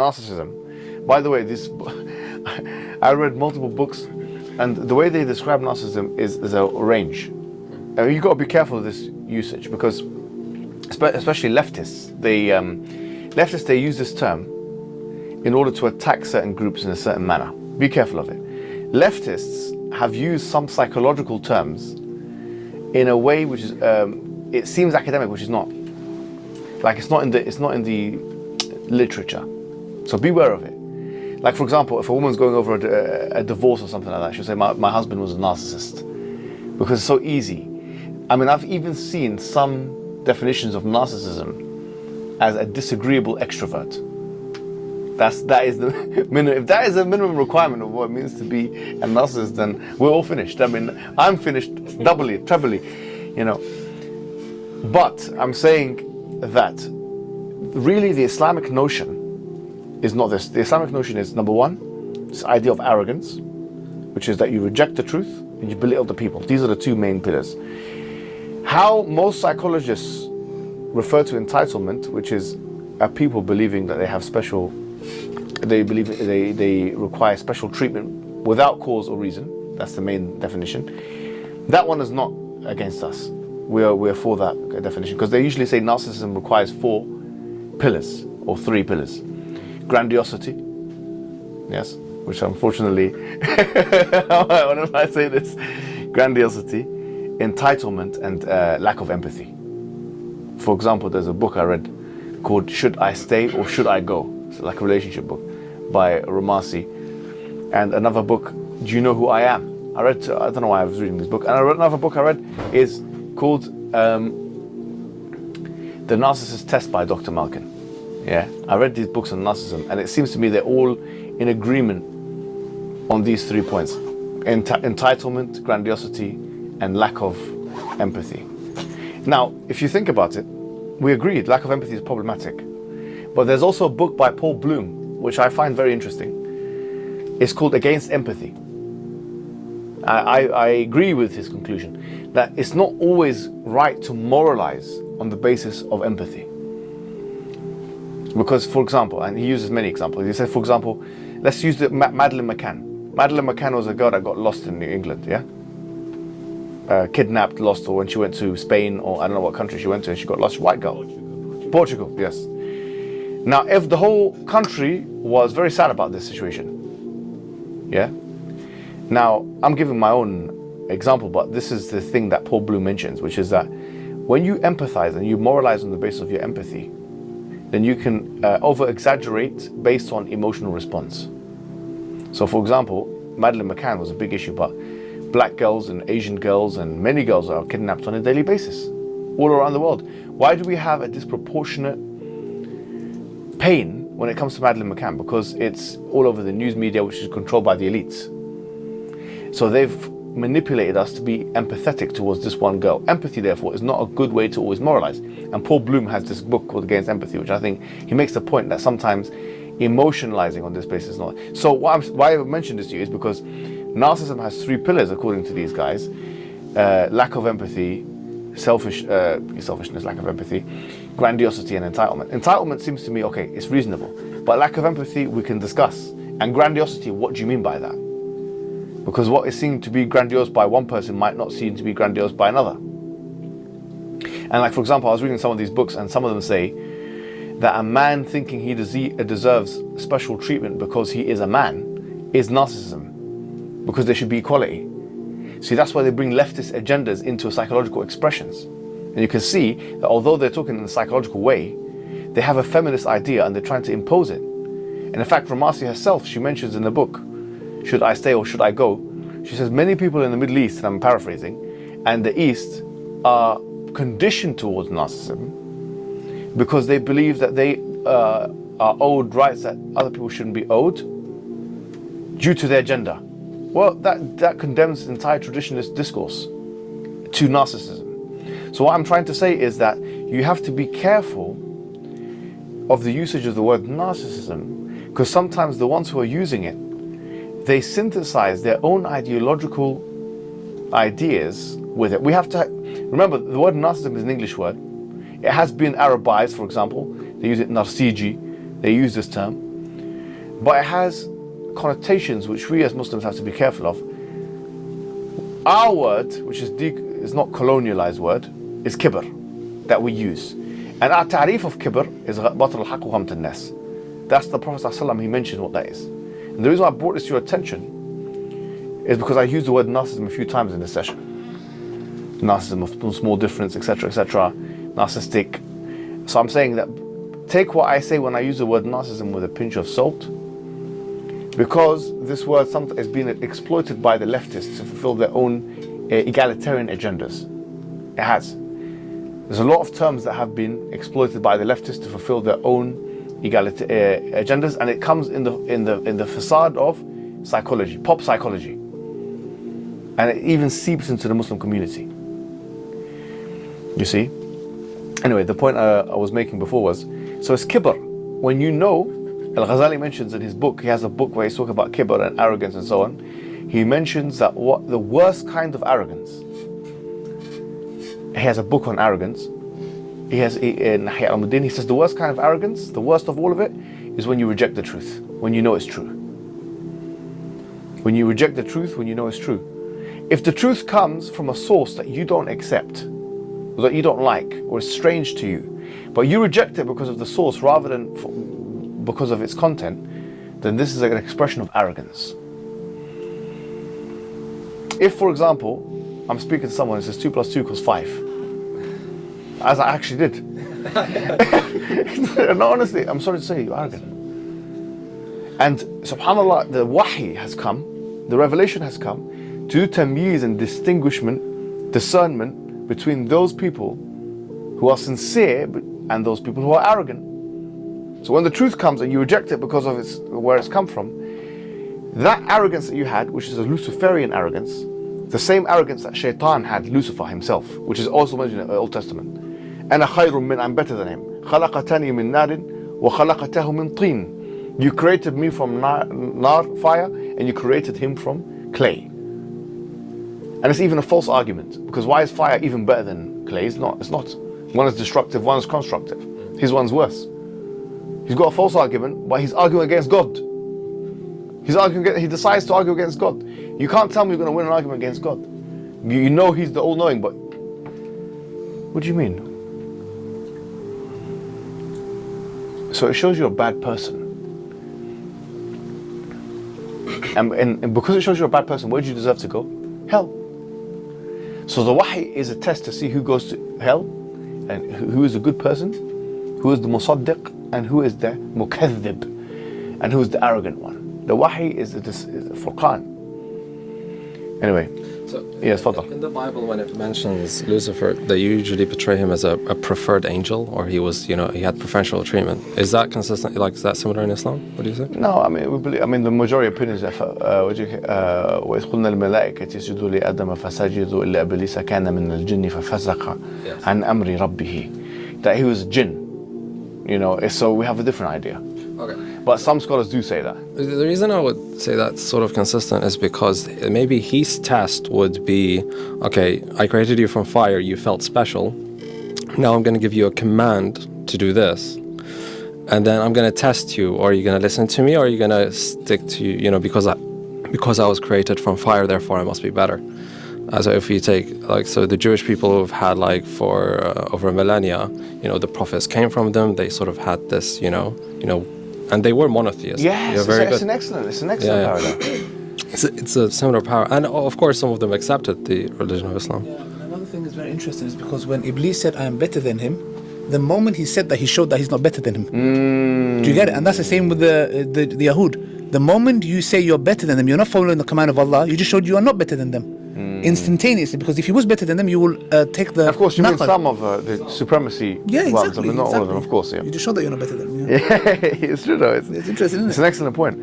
Narcissism. By the way, I read multiple books, and the way they describe narcissism is a range. You've got to be careful of this usage, because especially leftists, they use this term in order to attack certain groups in a certain manner. Be careful of it. Leftists have used some psychological terms in a way which is, it seems academic, which is not. Like it's not in the literature. So beware of it. Like, for example, if a woman's going over a divorce or something like that, she'll say, my husband was a narcissist. Because it's so easy. I mean, I've even seen some definitions of narcissism as a disagreeable extrovert. That is the minimum. If that is a minimum requirement of what it means to be a narcissist, then we're all finished. I mean, I'm finished doubly, trebly, you know. But I'm saying that really the Islamic notion is not this. The Islamic notion is, number one, this idea of arrogance, which is that you reject the truth and you belittle the people. These are the two main pillars. How most psychologists refer to entitlement, which is people believing that they have special, they require special treatment without cause or reason. That's the main definition. That one is not against us. We're for that definition, because they usually say narcissism requires 4 pillars or 3 pillars. Grandiosity, yes, which unfortunately, whenever I say this, grandiosity, entitlement, and lack of empathy. For example, there's a book I read called Should I Stay or Should I Go? It's like a relationship book by Ramasi. And another book, Do You Know Who I Am? I don't know why I was reading this book. And another book I read is called The Narcissist Test by Dr. Malkin. Yeah, I read these books on narcissism, and it seems to me they're all in agreement on these 3 points: entitlement, grandiosity, and lack of empathy. Now, if you think about it, we agreed lack of empathy is problematic. But there's also a book by Paul Bloom, which I find very interesting. It's called Against Empathy. I agree with his conclusion that it's not always right to moralize on the basis of empathy. Because, for example, and he uses many examples, he said, for example, let's use Madeleine McCann. Madeleine McCann was a girl that got lost in England, yeah? Kidnapped, lost, or when she went to Spain, or I don't know what country she went to, and she got lost. White girl. Portugal, yes. Now, if the whole country was very sad about this situation, yeah? Now, I'm giving my own example, but this is the thing that Paul Bloom mentions, which is that when you empathize and you moralize on the basis of your empathy, then you can over-exaggerate based on emotional response. So, for example, Madeleine McCann was a big issue, but black girls and Asian girls and many girls are kidnapped on a daily basis, all around the world. Why do we have a disproportionate pain when it comes to Madeleine McCann? Because it's all over the news media, which is controlled by the elites. So they've manipulated us to be empathetic towards this one girl. Empathy, therefore, is not a good way to always moralize. And Paul Bloom has this book called Against Empathy, which I think he makes the point that sometimes emotionalizing on this basis is not. So why I mentioned this to you is because narcissism has 3 pillars, according to these guys: lack of empathy, selfishness, lack of empathy, grandiosity, and entitlement. Entitlement seems to me, okay, it's reasonable. But lack of empathy, we can discuss. And grandiosity, what do you mean by that? Because what is seen to be grandiose by one person might not seem to be grandiose by another. And like, for example, I was reading some of these books, and some of them say that a man thinking he deserves special treatment because he is a man is narcissism, because there should be equality. See, that's why they bring leftist agendas into psychological expressions. And you can see that although they're talking in a psychological way, they have a feminist idea and they're trying to impose it. And in fact, Ramasi herself, she mentions in the book, Should I Stay or Should I Go? She says many people in the Middle East, and I'm paraphrasing, and the East are conditioned towards narcissism because they believe that they are owed rights that other people shouldn't be owed due to their gender. Well, that condemns the entire traditionalist discourse to narcissism. So what I'm trying to say is that you have to be careful of the usage of the word narcissism, because sometimes the ones who are using it, they synthesize their own ideological ideas with it. We have to remember the word narcissism is an English word. It has been Arabized, for example. They use it narciji. They use this term. but it has connotations which we as Muslims have to be careful of. Our word, which is not colonialized word, is kibr, that we use. And our ta'rif of kibr is batr al-haq wa ghamt al-nas. That's the Prophet ﷺ, he mentioned what that is. And the reason I brought this to your attention is because I used the word narcissism a few times in this session. Narcissism of small difference, etc., etc., narcissistic. So I'm saying that take what I say when I use the word narcissism with a pinch of salt, because this word is being exploited by the leftists to fulfill their own egalitarian agendas. It has. There's a lot of terms that have been exploited by the leftists to fulfill their own agendas, and it comes in the facade of psychology, pop psychology, and it even seeps into the Muslim community. You see? Anyway, the point I was making before was, so it's kibr. When you know, Al-Ghazali mentions in his book, he has a book where he's talking about kibr and arrogance and so on. He mentions that what the worst kind of arrogance, he has a book on arrogance. He has in Ihya al-Muddin, he says the worst kind of arrogance, the worst of all of it, is when you reject the truth, when you know it's true. When you reject the truth, when you know it's true. If the truth comes from a source that you don't accept, or that you don't like, or is strange to you, but you reject it because of the source rather than because of its content, then this is an expression of arrogance. If, for example, I'm speaking to someone and says 2 + 2 = 5, as I actually did. No, honestly, I'm sorry to say, you're arrogant. And subhanAllah, the wahi has come, the revelation has come to tamyiz and discernment between those people who are sincere and those people who are arrogant. So when the truth comes and you reject it because of where it's come from, that arrogance that you had, which is a Luciferian arrogance, the same arrogance that Shaitan had, Lucifer himself, which is also mentioned in the Old Testament. أنا خير من, I'm better than him. خلقتني من نار وخلقته من طين. You created me from nar, fire, and you created him from clay. And it's even a false argument, because why is fire even better than clay? It's not. One is destructive, one is constructive. His one's worse. He's got a false argument, but he's arguing against God. He decides to argue against God. You can't tell me you're going to win an argument against God. You know he's the all-knowing, but what do you mean? So it shows you're a bad person. And because it shows you're a bad person, where do you deserve to go? Hell. So the wahi is a test to see who goes to hell, and who is a good person, who is the musaddiq, and who is the mukaththib, and who is the arrogant one. The wahi is the furqan. Anyway, so yes, fadal. In the Bible, when it mentions Lucifer, they usually portray him as a preferred angel, or he was, he had preferential treatment. Is that consistent? Like, is that similar in Islam? What do you say? No, I mean, the majority opinion is that وَإِذْ قُلْنَا الْمَلَائِكَةِ اسْجُدُوا لِآدَمَ فَسَجَدُوا إِلَّا إِبْلِيسَ كَانَ مِنَ الْجِنِّ فَفَسَقَ عَنْ أَمْرِ رَبِّهِ. That he was a jinn. So we have a different idea. Okay. But some scholars do say that. The reason I would say that's sort of consistent is because maybe his test would be, okay, I created you from fire, you felt special. Now I'm going to give you a command to do this. And then I'm going to test you. Or are you going to listen to me, or are you going to stick to, because I was created from fire, therefore I must be better. So if you take, so the Jewish people who've had, for over millennia, the prophets came from them, they sort of had this, and they were monotheists. Yes, it's an excellent paradigm. It's a similar power. And of course, some of them accepted the religion of Islam. Yeah, another thing that's very interesting is because when Iblis said, I am better than him, the moment he said that, he showed that he's not better than him. Do you get it? And that's the same with the Yahud. The moment you say you're better than them, you're not following the command of Allah, you just showed you are not better than them. Instantaneously, because if he was better than them, you will take the. Of course, you mean some of the supremacy ones. Exactly, I mean, not all of them, of course. Yeah. You just showed that you're not better than them. Yeah, it's true though. It's interesting, isn't it? It's an excellent point.